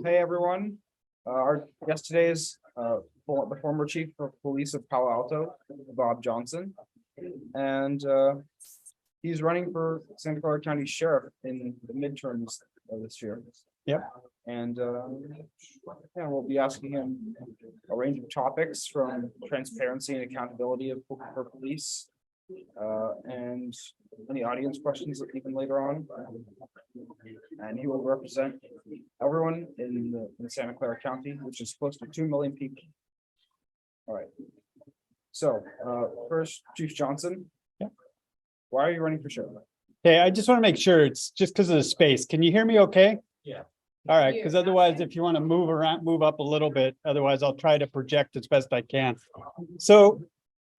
Hey everyone. Our guest today is the former chief of police of Palo Alto, Bob Jonsen, and he's running for Santa Clara County Sheriff in the midterms this year. Yep. And yeah, we'll be asking him a range of topics from transparency and accountability for police, and any audience questions even later on. And he will represent everyone in Santa Clara County, which is close to 2 million people. All right. So first, Chief Jonsen. Yeah. Why are you running for sheriff? Hey, I just want to make sure it's just because of the space. Can you hear me okay? Yeah. All right, because otherwise, if you want to move around, move up a little bit, otherwise I'll try to project as best I can. So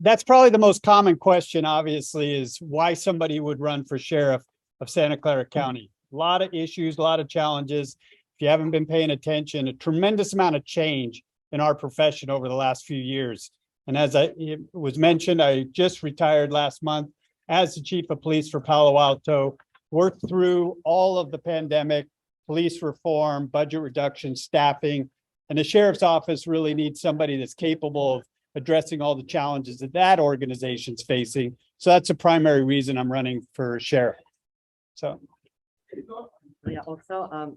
that's probably the most common question, obviously, is why somebody would run for sheriff of Santa Clara County. A lot of issues, a lot of challenges. If you haven't been paying attention, a tremendous amount of change in our profession over the last few years. And as it was mentioned, I just retired last month as the chief of police for Palo Alto, worked through all of the pandemic, police reform, budget reduction, staffing, and the sheriff's office really needs somebody that's capable of addressing all the challenges that that organization's facing. So that's the primary reason I'm running for sheriff. So. Yeah, also,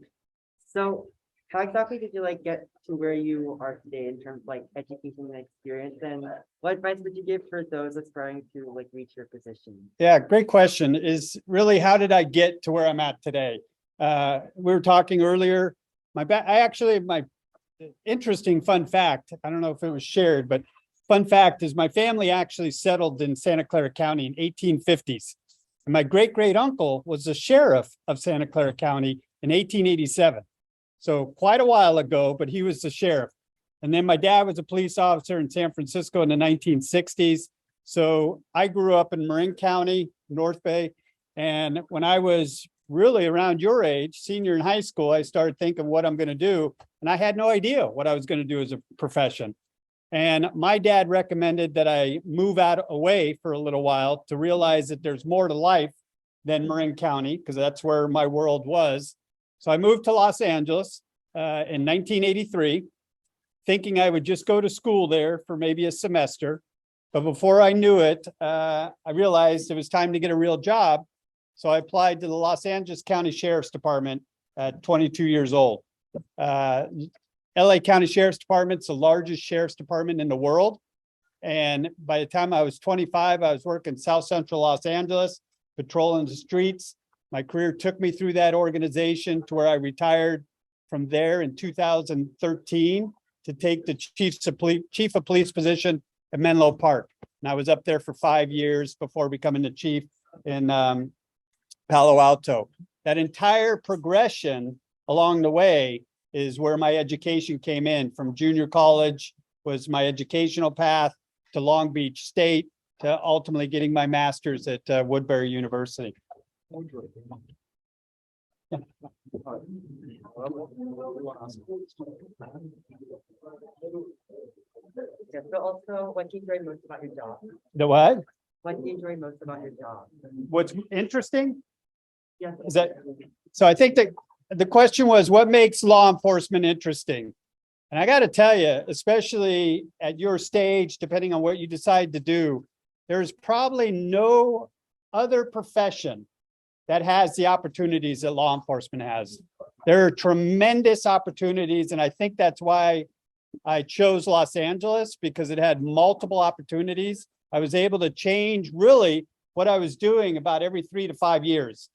so how exactly did you get to where you are today in terms of education and experience, and what advice would you give for those aspiring to reach your position? Yeah, great question. Is really how did I get to where I'm at today? We were talking earlier. My interesting fun fact, I don't know if it was shared, but fun fact is my family actually settled in Santa Clara County in 1850s. And my great uncle was the sheriff of Santa Clara County in 1887. So quite a while ago, but he was the sheriff. And then my dad was a police officer in San Francisco in the 1960s. So I grew up in Marin County, North Bay. And when I was really around your age, senior in high school, I started thinking what I'm going to do. And I had no idea what I was going to do as a profession. And my dad recommended that I move away for a little while to realize that there's more to life than Marin County, because that's where my world was. So I moved to Los Angeles in 1983, thinking I would just go to school there for maybe a semester. But before I knew it, I realized it was time to get a real job. So I applied to the Los Angeles County Sheriff's Department at 22 years old. LA County Sheriff's Department's the largest sheriff's department in the world. And by the time I was 25, I was working South Central Los Angeles, patrolling the streets. My career took me through that organization to where I retired from there in 2013 to take the chief of police position at Menlo Park. And I was up there for 5 years before becoming the chief in Palo Alto. That entire progression along the way is where my education came in. From junior college was my educational path to Long Beach State to ultimately getting my master's at Woodbury University. Yeah, so also, what do you enjoy most about your job? The what? What do you enjoy most about your job? What's interesting? Yeah. Is that, so I think that the question was, what makes law enforcement interesting? And I got to tell you, especially at your stage, depending on what you decide to do, there's probably no other profession that has the opportunities that law enforcement has. There are tremendous opportunities. And I think that's why I chose Los Angeles, because it had multiple opportunities. I was able to change really what I was doing about every 3 to 5 years.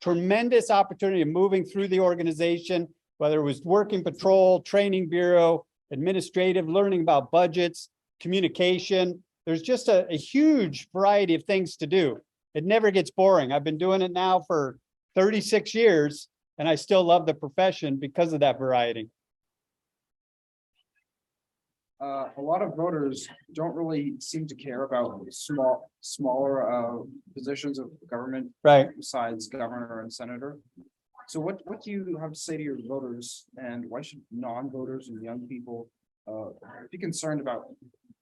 Tremendous opportunity of moving through the organization, whether it was working patrol, training bureau, administrative, learning about budgets, communication. There's just a huge variety of things to do. It never gets boring. I've been doing it now for 36 years, and I still love the profession because of that variety. A lot of voters don't really seem to care about smaller positions of government, Right. besides governor and senator. So what do you have to say to your voters, and why should non-voters and young people be concerned about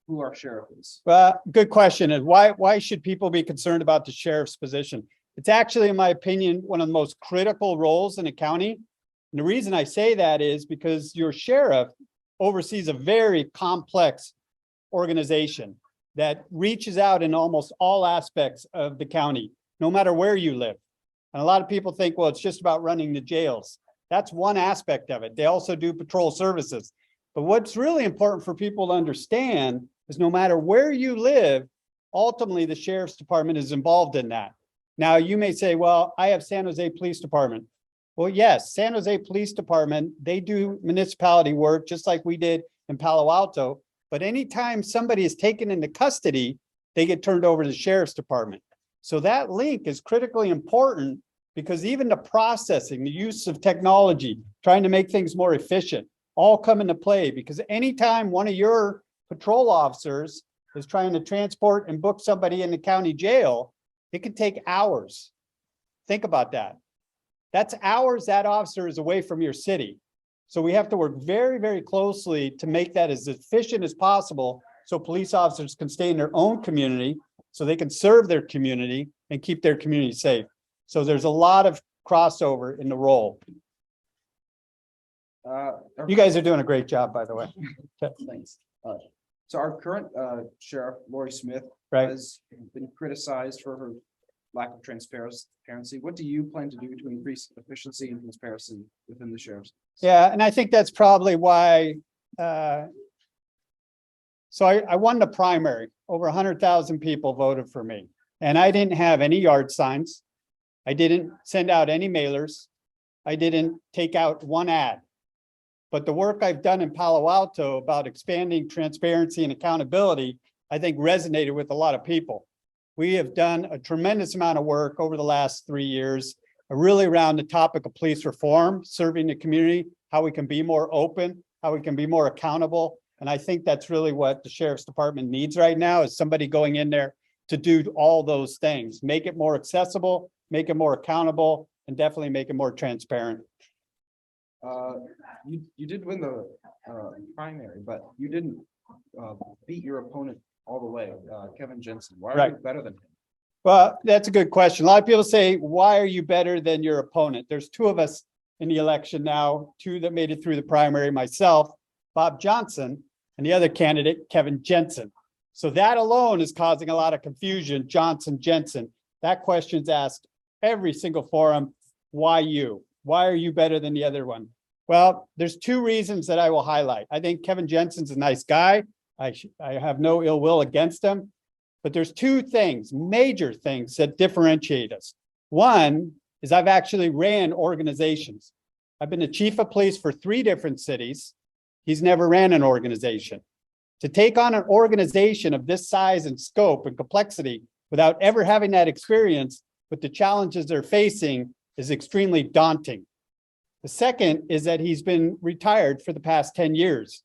who our sheriff is? Well, good question. And why should people be concerned about the sheriff's position? It's actually, in my opinion, one of the most critical roles in a county, And the reason I say that is because your sheriff oversees a very complex organization that reaches out in almost all aspects of the county, no matter where you live. And a lot of people think, well, it's just about running the jails. That's one aspect of it. They also do patrol services. But what's really important for people to understand is no matter where you live, ultimately the sheriff's department is involved in that. Now you may say, well, I have San Jose Police Department. Well, yes, San Jose Police Department, they do municipality work just like we did in Palo Alto. But anytime somebody is taken into custody, they get turned over to the sheriff's department. So that link is critically important because even the processing, the use of technology, trying to make things more efficient, all come into play because anytime one of your patrol officers is trying to transport and book somebody in the county jail, it could take hours. Think about that. That's hours that officer is away from your city. So we have to work very, very closely to make that as efficient as possible so police officers can stay in their own community, so they can serve their community and keep their community safe. So there's a lot of crossover in the role. You guys are doing a great job, by the way. Thanks. So our current sheriff, Lori Smith, Right. has been criticized for her lack of transparency. What do you plan to do to increase efficiency and transparency within the sheriff's? Yeah, and I think that's probably why. So I won the primary. Over 100,000 people voted for me. And I didn't have any yard signs. I didn't send out any mailers. I didn't take out one ad. But the work I've done in Palo Alto about expanding transparency and accountability, I think resonated with a lot of people. We have done a tremendous amount of work over the last 3 years, really around the topic of police reform, serving the community, how we can be more open, how we can be more accountable. And I think that's really what the sheriff's department needs right now is somebody going in there to do all those things, make it more accessible, make it more accountable, and definitely make it more transparent. You did win the primary, but you didn't beat your opponent all the way, Kevin Jonsen. Why are you better than him? Well, that's a good question. A lot of people say, why are you better than your opponent? There's two of us in the election now, two that made it through the primary, myself, Bob Jonsen, and the other candidate, Kevin Jonsen. So that alone is causing a lot of confusion, Jonsen, Jonsen. That question's asked every single forum. Why you? Why are you better than the other one? Well, there's two reasons that I will highlight. I think Kevin Jensen's a nice guy. I have no ill will against him, but there's two things, major things that differentiate us. One is I've actually ran organizations. I've been the chief of police for 3 different cities. He's never ran an organization. To take on an organization of this size and scope and complexity without ever having that experience with the challenges they're facing is extremely daunting. The second is that he's been retired for the past 10 years.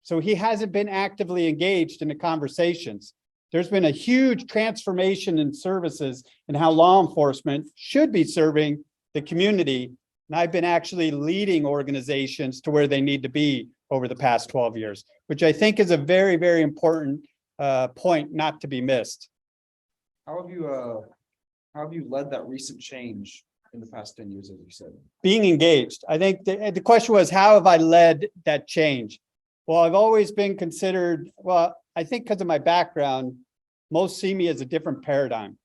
So he hasn't been actively engaged in the conversations. There's been a huge transformation in services and how law enforcement should be serving the community. And I've been actually leading organizations to where they need to be over the past 12 years, which I think is a very, very important point not to be missed. How have you led that recent change in the past 10 years, as you said? Being engaged. I think the question was, how have I led that change? Well, I've always been considered, well, I think because of my background, most see me as a different paradigm,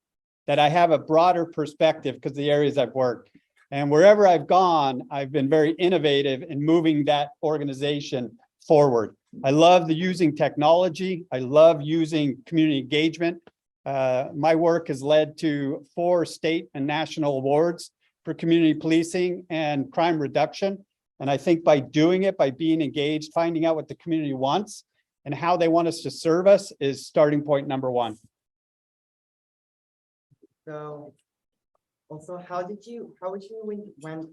that I have a broader perspective because of the areas I've worked. And wherever I've gone, I've been very innovative in moving that organization forward. I love using technology. I love using community engagement. My work has led to 4 state and national awards for community policing and crime reduction. And I think by doing it, by being engaged, finding out what the community wants and how they want us to serve us is starting point number 1. So also, how did you win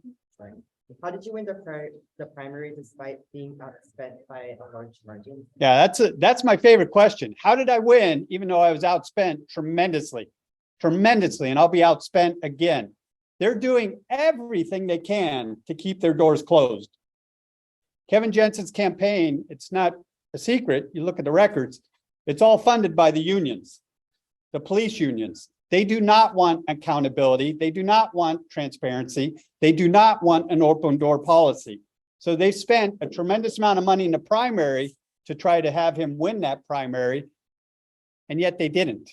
the primary despite being outspent by a large margin? Yeah, that's my favorite question. How did I win even though I was outspent tremendously? And I'll be outspent again. They're doing everything they can to keep their doors closed. Kevin Jensen's campaign, it's not a secret. You look at the records, it's all funded by the unions, the police unions. They do not want accountability. They do not want transparency. They do not want an open door policy. So they spent a tremendous amount of money in the primary to try to have him win that primary. And yet they didn't.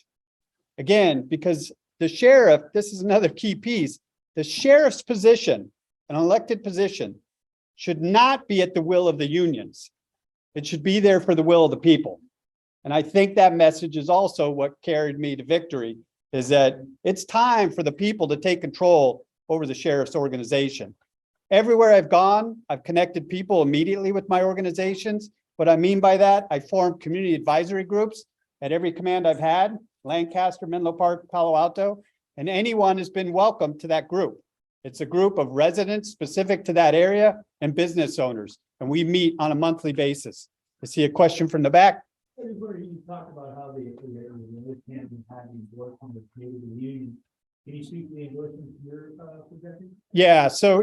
Again, because the sheriff, this is another key piece, the sheriff's position, an elected position, should not be at the will of the unions. It should be there for the will of the people. And I think that message is also what carried me to victory, is that it's time for the people to take control over the sheriff's organization. Everywhere I've gone, I've connected people immediately with my organizations. What I mean by that, I formed community advisory groups at every command I've had, Lancaster, Menlo Park, Palo Alto, and anyone has been welcome to that group. It's a group of residents specific to that area and business owners, and we meet on a monthly basis. I see a question from the back. Where you talk about how the can't have endorsement with the union. Can you speak to the endorsement you're projecting? Yeah, so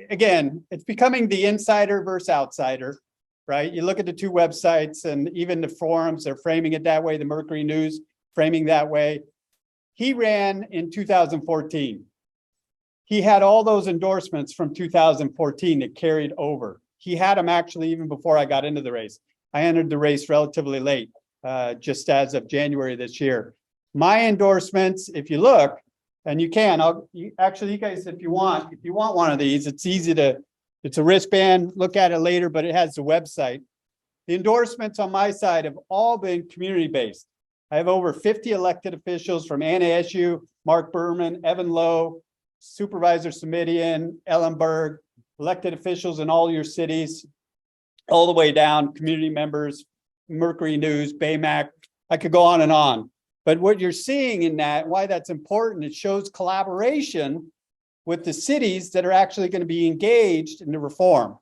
again, it's becoming the insider versus outsider, right? You look at the two websites and even the forums, they're framing it that way. The Mercury News framing that way. He ran in 2014. He had all those endorsements from 2014 that carried over. He had them actually even before I got into the race. I entered the race relatively late, just as of January this year. My endorsements, if you look, and you can, actually, you guys, if you want one of these, it's easy to, it's a wristband, look at it later, but it has the website. The endorsements on my side have all been community-based. I have over 50 elected officials from Anna Eshue, Mark Berman, Evan Lowe, Supervisor Samidian, Ellenberg, elected officials in all your cities, all the way down, community members, Mercury News, Baymac. I could go on and on. But what you're seeing in that, why that's important, it shows collaboration with the cities that are actually going to be engaged in the reform.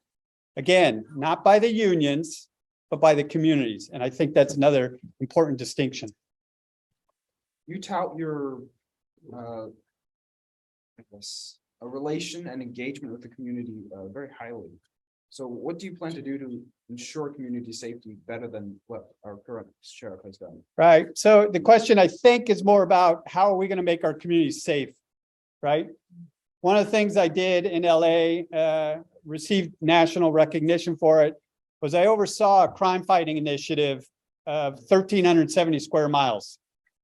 Again, not by the unions, but by the communities. And I think that's another important distinction. You tout your, I guess, a relation and engagement with the community very highly. So what do you plan to do to ensure community safety better than what our current sheriff has done? Right. So the question I think is more about how are we going to make our communities safe, right? One of the things I did in LA, received national recognition for it, was I oversaw a crime fighting initiative of 1,370 square miles.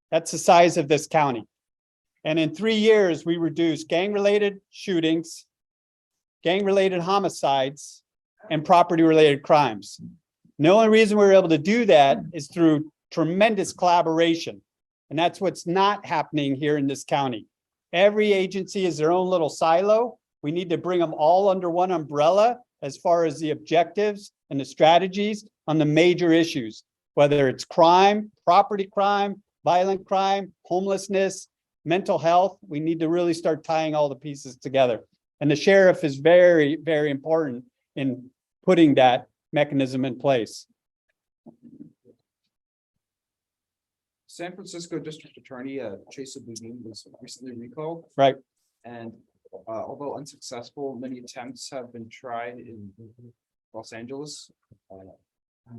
That's the size of this county. And in 3 years, we reduced gang-related shootings, gang-related homicides, and property-related crimes. And the only reason we were able to do that is through tremendous collaboration. And that's what's not happening here in this county. Every agency is their own little silo. We need to bring them all under one umbrella as far as the objectives and the strategies on the major issues, whether it's crime, property crime, violent crime, homelessness, mental health. We need to really start tying all the pieces together. And the sheriff is very, very important in putting that mechanism in place. San Francisco District Attorney Chesa Boudin was recently recalled. Right. And although unsuccessful, many attempts have been tried in Los Angeles.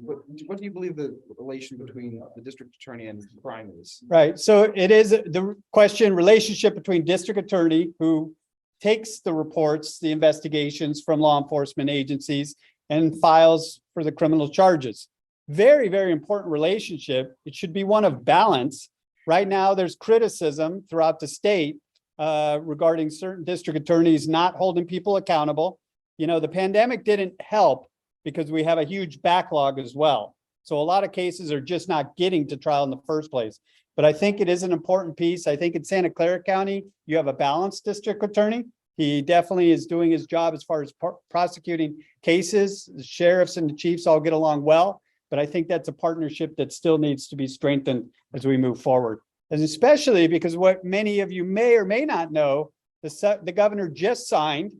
What do you believe the relation between the district attorney and crime is? Right. So it is the question, relationship between district attorney, who takes the reports, the investigations from law enforcement agencies and files for the criminal charges. Very, very important relationship. It should be one of balance. Right now, there's criticism throughout the state regarding certain district attorneys not holding people accountable. You know, the pandemic didn't help because we have a huge backlog as well. So a lot of cases are just not getting to trial in the first place. But I think it is an important piece. I think in Santa Clara County, you have a balanced district attorney. He definitely is doing his job as far as prosecuting cases. The sheriffs and the chiefs all get along well, but I think that's a partnership that still needs to be strengthened as we move forward. And especially because what many of you may or may not know, the governor just signed,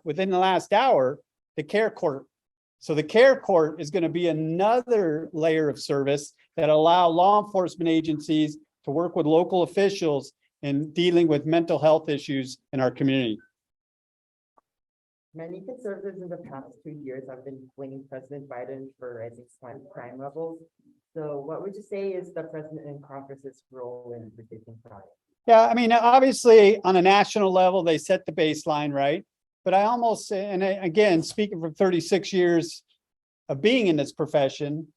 within the last hour, the care court. So the care court is going to be another layer of service that allow law enforcement agencies to work with local officials in dealing with mental health issues in our community. Many conservatives in the past 2 years have been blaming President Biden for rising crime levels. So what would you say is the president and Congress's role in reducing crime? Yeah, I mean, obviously, on a national level, they set the baseline, right? But I almost, and again, speaking from 36 years of being in this profession,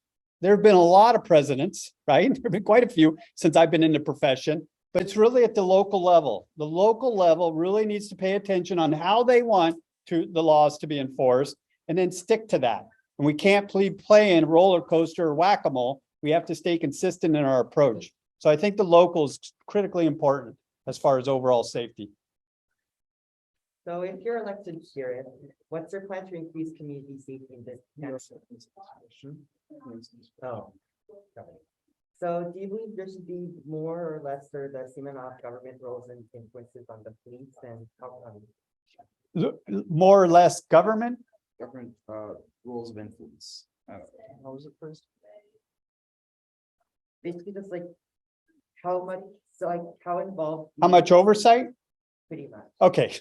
there have been a lot of presidents, right? There have been quite a few since I've been in the profession, but it's really at the local level. The local level really needs to pay attention on how they want the laws to be enforced and then stick to that. And we can't play in roller coaster or whack-a-mole. We have to stay consistent in our approach. So I think the local is critically important as far as overall safety. So if you're elected sheriff, what's your plan to increase community safety in this county? Oh. got it. So do you believe there should be more or less or the same amount of government roles and influences on the police, and how come? More or less government? Government, rules of influence. How was it first? Basically just like how much, so like how involved? How much oversight? Pretty much. Okay.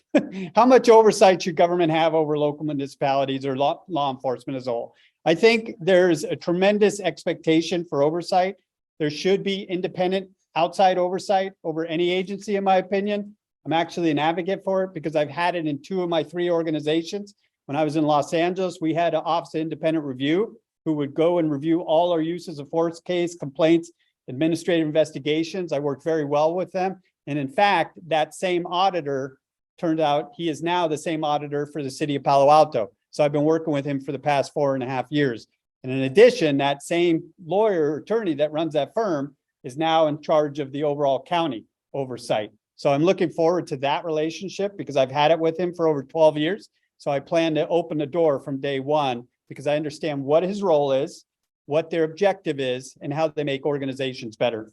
How much oversight should government have over local municipalities or law enforcement as a whole? I think there's a tremendous expectation for oversight. There should be independent outside oversight over any agency, in my opinion. I'm actually an advocate for it because I've had it in 2 of my 3 organizations. When I was in Los Angeles, we had an Office of Independent Review who would go and review all our uses of force case, complaints, administrative investigations. I worked very well with them. And in fact, that same auditor turned out he is now the same auditor for the city of Palo Alto. So I've been working with him for the past 4.5 years. And in addition, that same lawyer or attorney that runs that firm is now in charge of the overall county oversight. So I'm looking forward to that relationship because I've had it with him for over 12 years. So I plan to open the door from day one because I understand what his role is, what their objective is, and how they make organizations better.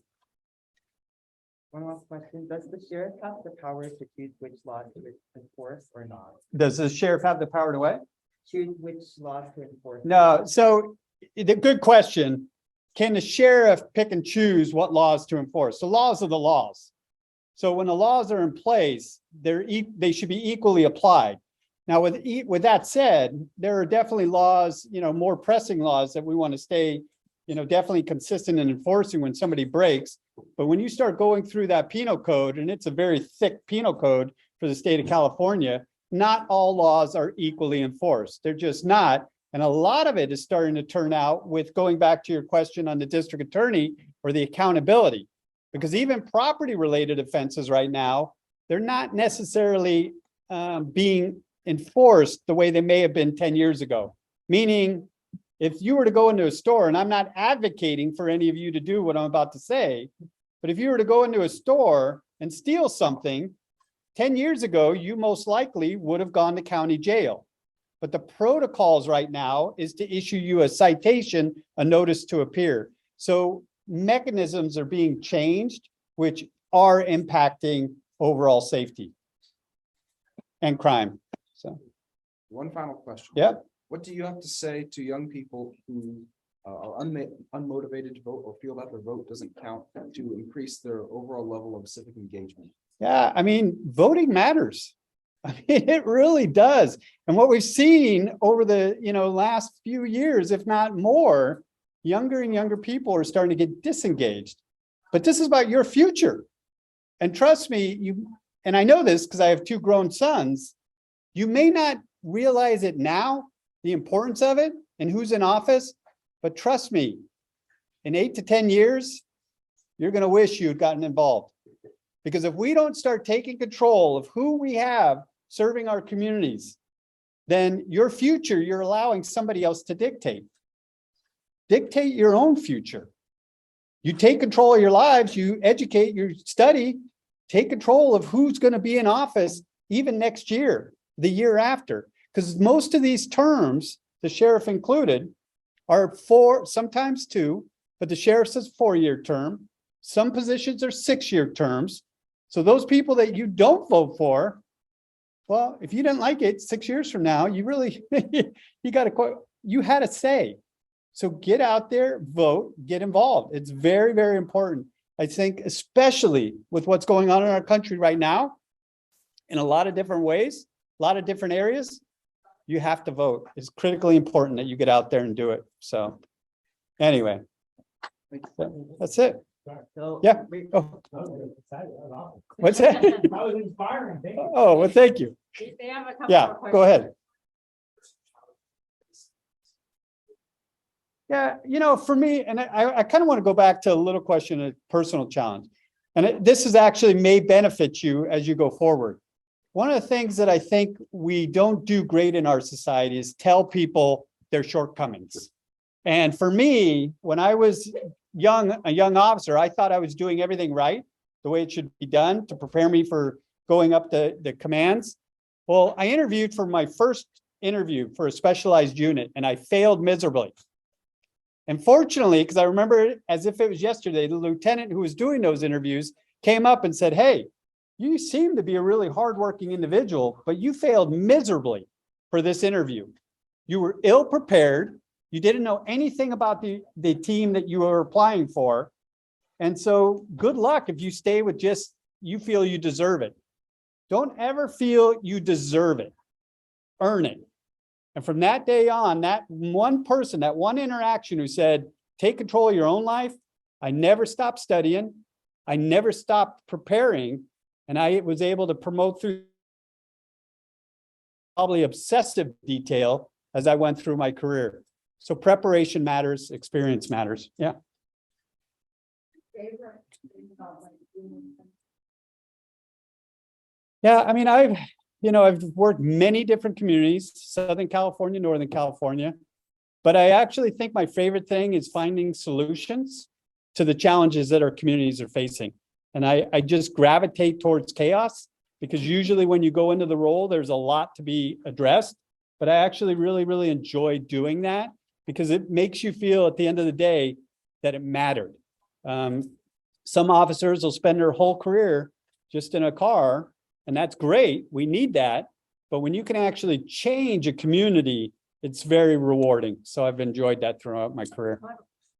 One last question. Does the sheriff have the power to choose which laws to enforce or not? Does the sheriff have the power to what? Choose which laws to enforce? No, so the good question. Can the sheriff pick and choose what laws to enforce? The laws are the laws. So when the laws are in place, they should be equally applied. Now, with that said, there are definitely laws, more pressing laws that we want to stay, definitely consistent in enforcing when somebody breaks. But when you start going through that penal code, and it's a very thick penal code for the state of California, not all laws are equally enforced. They're just not. And a lot of it is starting to turn out with going back to your question on the district attorney or the accountability. Because even property related offenses right now, they're not necessarily being enforced the way they may have been 10 years ago. Meaning, if you were to go into a store, and I'm not advocating for any of you to do what I'm about to say, but if you were to go into a store and steal something, 10 years ago, you most likely would have gone to county jail. But the protocols right now is to issue you a citation, a notice to appear. So mechanisms are being changed, which are impacting overall safety and crime. So, One final question. yeah. What do you have to say to young people who are unmotivated to vote or feel that their vote doesn't count to increase their overall level of civic engagement? Yeah, I mean, voting matters. I mean, it really does. And what we've seen over the last few years, if not more, younger and younger people are starting to get disengaged. But this is about your future. And trust me, and I know this because I have 2 grown sons, you may not realize it now, the importance of it and who's in office, but trust me, in 8 to 10 years, you're going to wish you had gotten involved. Because if we don't start taking control of who we have serving our communities, then your future, you're allowing somebody else to dictate. Dictate your own future. You take control of your lives, you educate, you study, take control of who's going to be in office even next year, the year after. Because most of these terms, the sheriff included, are 4, sometimes 2, but the sheriff says 4-year term. Some positions are 6-year terms. So those people that you don't vote for, well, if you didn't like it 6 years from now, you really, you had a say. So get out there, vote, get involved. It's very, very important. I think, especially with what's going on in our country right now, in a lot of different ways, a lot of different areas, you have to vote. It's critically important that you get out there and do it. So anyway, that's it. So. Yeah. Oh, That was exciting. That was awesome. what's that? That was inspiring. Thank you. Oh, well, thank you. They have a couple Yeah, more go questions. ahead. Yeah, for me, and I kind of want to go back to a little question, a personal challenge. And this is actually may benefit you as you go forward. One of the things that I think we don't do great in our society is tell people their shortcomings. And for me, when I was a young officer, I thought I was doing everything right, the way it should be done to prepare me for going up the commands. Well, I interviewed for my first interview for a specialized unit and I failed miserably. And fortunately, because I remember it as if it was yesterday, the lieutenant who was doing those interviews came up and said, "Hey, you seem to be a really hardworking individual, but you failed miserably for this interview. You were ill prepared. You didn't know anything about the team that you were applying for. And so good luck if you stay with just, you feel you deserve it. Don't ever feel you deserve it. Earn it." And from that day on, that one person, that one interaction who said, "Take control of your own life," I never stopped studying. I never stopped preparing. And I was able to promote through probably obsessive detail as I went through my career. So preparation matters, experience matters. Yeah. Yeah, I mean, I've worked many different communities, Southern California, Northern California, but I actually think my favorite thing is finding solutions to the challenges that our communities are facing. And I just gravitate towards chaos because usually when you go into the role, there's a lot to be addressed, but I actually really, really enjoy doing that because it makes you feel at the end of the day that it mattered. Some officers will spend their whole career just in a car, and that's great. We need that. But when you can actually change a community, it's very rewarding. So I've enjoyed that throughout my career.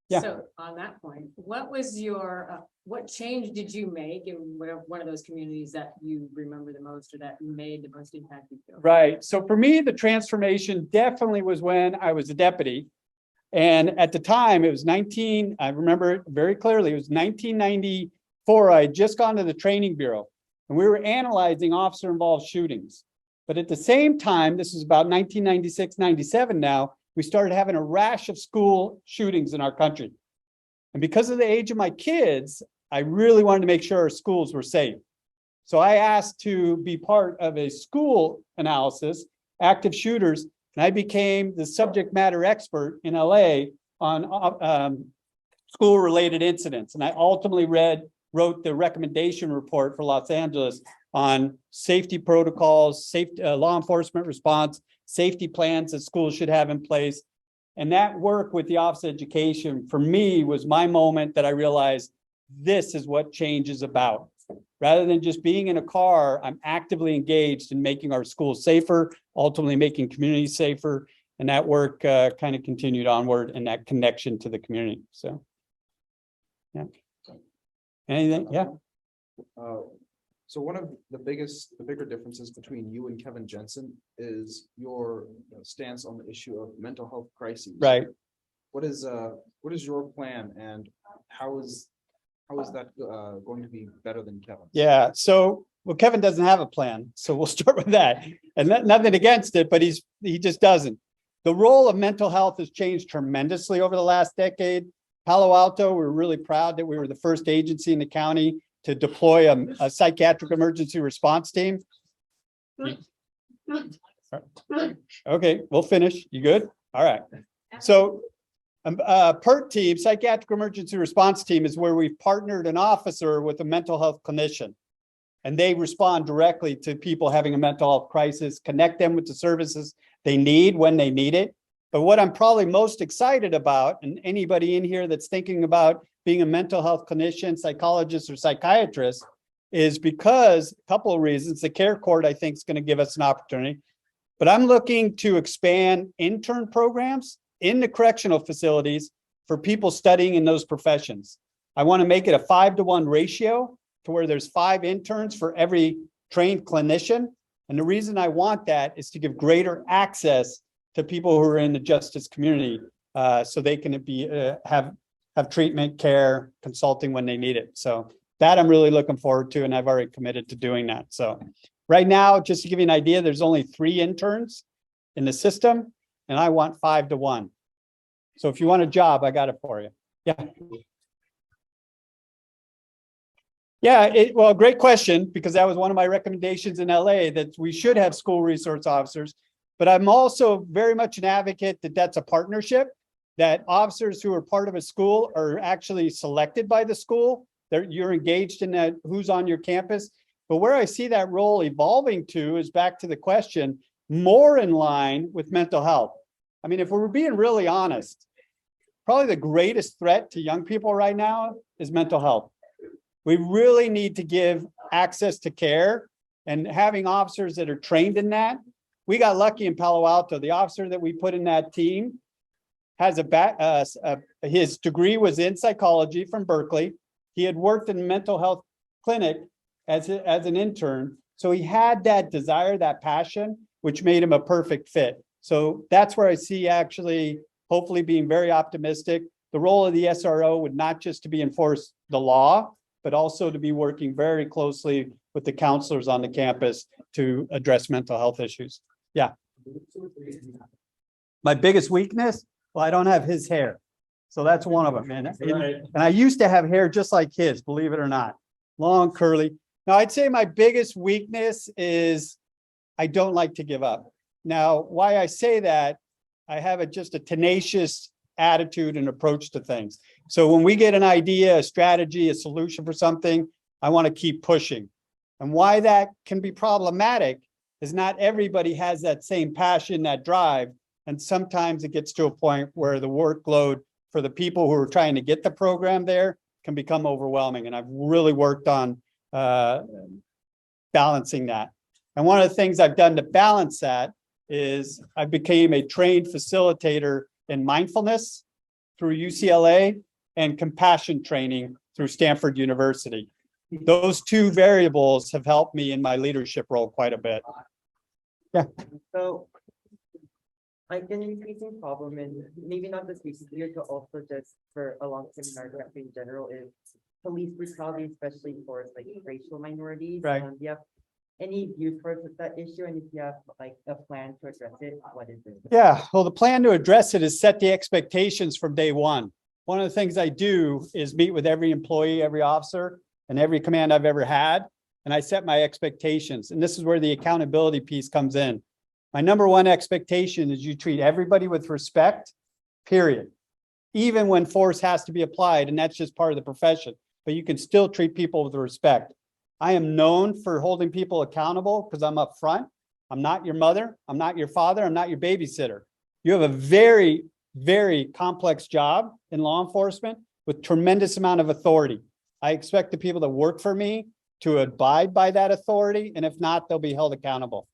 Yeah. So on that point, what was your, what change did you make in one of those communities that you remember the most or that made the most impact you feel? Right. So for me, the transformation definitely was when I was a deputy. And at the time, it was I remember it very clearly, it was 1994. I had just gone to the training bureau and we were analyzing officer-involved shootings. But at the same time, this is about 1996, 97 now, we started having a rash of school shootings in our country. And because of the age of my kids, I really wanted to make sure our schools were safe. So I asked to be part of a school analysis, active shooters, and I became the subject matter expert in LA on school-related incidents. And I ultimately wrote the recommendation report for Los Angeles on safety protocols, safety, law enforcement response, safety plans that schools should have in place. And that work with the Office of Education for me was my moment that I realized this is what change is about. Rather than just being in a car, I'm actively engaged in making our schools safer, ultimately making communities safer. And that work kind of continued onward and that connection to the community. So, yeah. Anything? Yeah. So one of the bigger differences between you and Kevin Jonsen is your stance on the issue of mental health crises. Right. What is your plan and how is that going to be better than Kevin's? Yeah. So, well, Kevin doesn't have a plan. So we'll start with that. And nothing against it, but he just doesn't. The role of mental health has changed tremendously over the last decade. Palo Alto, we're really proud that we were the first agency in the county to deploy a psychiatric emergency response team. Okay, we'll finish. You good? All right. So PERT team, psychiatric emergency response team, is where we've partnered an officer with a mental health clinician. And they respond directly to people having a mental health crisis, connect them with the services they need when they need it. But what I'm probably most excited about, and anybody in here that's thinking about being a mental health clinician, psychologist, or psychiatrist, is because a couple of reasons. The care court, I think, is going to give us an opportunity. But I'm looking to expand intern programs in the correctional facilities for people studying in those professions. I want to make it a 5-to-1 ratio to where there's 5 interns for every trained clinician. And the reason I want that is to give greater access to people who are in the justice community so they can have have treatment, care, consulting when they need it. So that I'm really looking forward to, and I've already committed to doing that. So right now, just to give you an idea, there's only 3 interns in the system, and I want 5 to 1. So if you want a job, I got it for you. Yeah. Yeah, well, great question, because that was one of my recommendations in LA, that we should have school resource officers. But I'm also very much an advocate that that's a partnership, that officers who are part of a school are actually selected by the school. You're engaged in that, who's on your campus. But where I see that role evolving to is back to the question, more in line with mental health. I mean, if we're being really honest, probably the greatest threat to young people right now is mental health. We really need to give access to care, and having officers that are trained in that. We got lucky in Palo Alto. The officer that we put in that team has his degree was in psychology from Berkeley. He had worked in a mental health clinic as an intern. So he had that desire, that passion, which made him a perfect fit. So that's where I see actually, hopefully being very optimistic. The role of the SRO would not just to be enforce the law, but also to be working very closely with the counselors on the campus to address mental health issues. Yeah. My biggest weakness? Well, I don't have his hair. So that's one of them. And I used to have hair just like his, believe it or not. Long, curly. Now, I'd say my biggest weakness is I don't like to give up. Now, why I say that, I have just a tenacious attitude and approach to things. So when we get an idea, a strategy, a solution for something, I want to keep pushing. And why that can be problematic is not everybody has that same passion, that drive. And sometimes it gets to a point where the workload for the people who are trying to get the program there can become overwhelming. And I've really worked on balancing that. And one of the things I've done to balance that is I became a trained facilitator in mindfulness through UCLA and compassion training through Stanford University. Those 2 variables have helped me in my leadership role quite a bit. Yeah. So like an increasing problem, and maybe not this recent year, but also just for a long-term in our country in general, is police brutality, especially for like racial minorities. Right. Do you have any views for that issue? And if you have like a plan to address it, what is it? Yeah, well, the plan to address it is set the expectations from day one. One of the things I do is meet with every employee, every officer, and every command I've ever had, and I set my expectations. And this is where the accountability piece comes in. My number 1 expectation is you treat everybody with respect, period. Even when force has to be applied, and that's just part of the profession, but you can still treat people with respect. I am known for holding people accountable because I'm upfront. I'm not your mother. I'm not your father. I'm not your babysitter. You have a very, very complex job in law enforcement with tremendous amount of authority. I expect the people that work for me to abide by that authority. And if not, they'll be held accountable.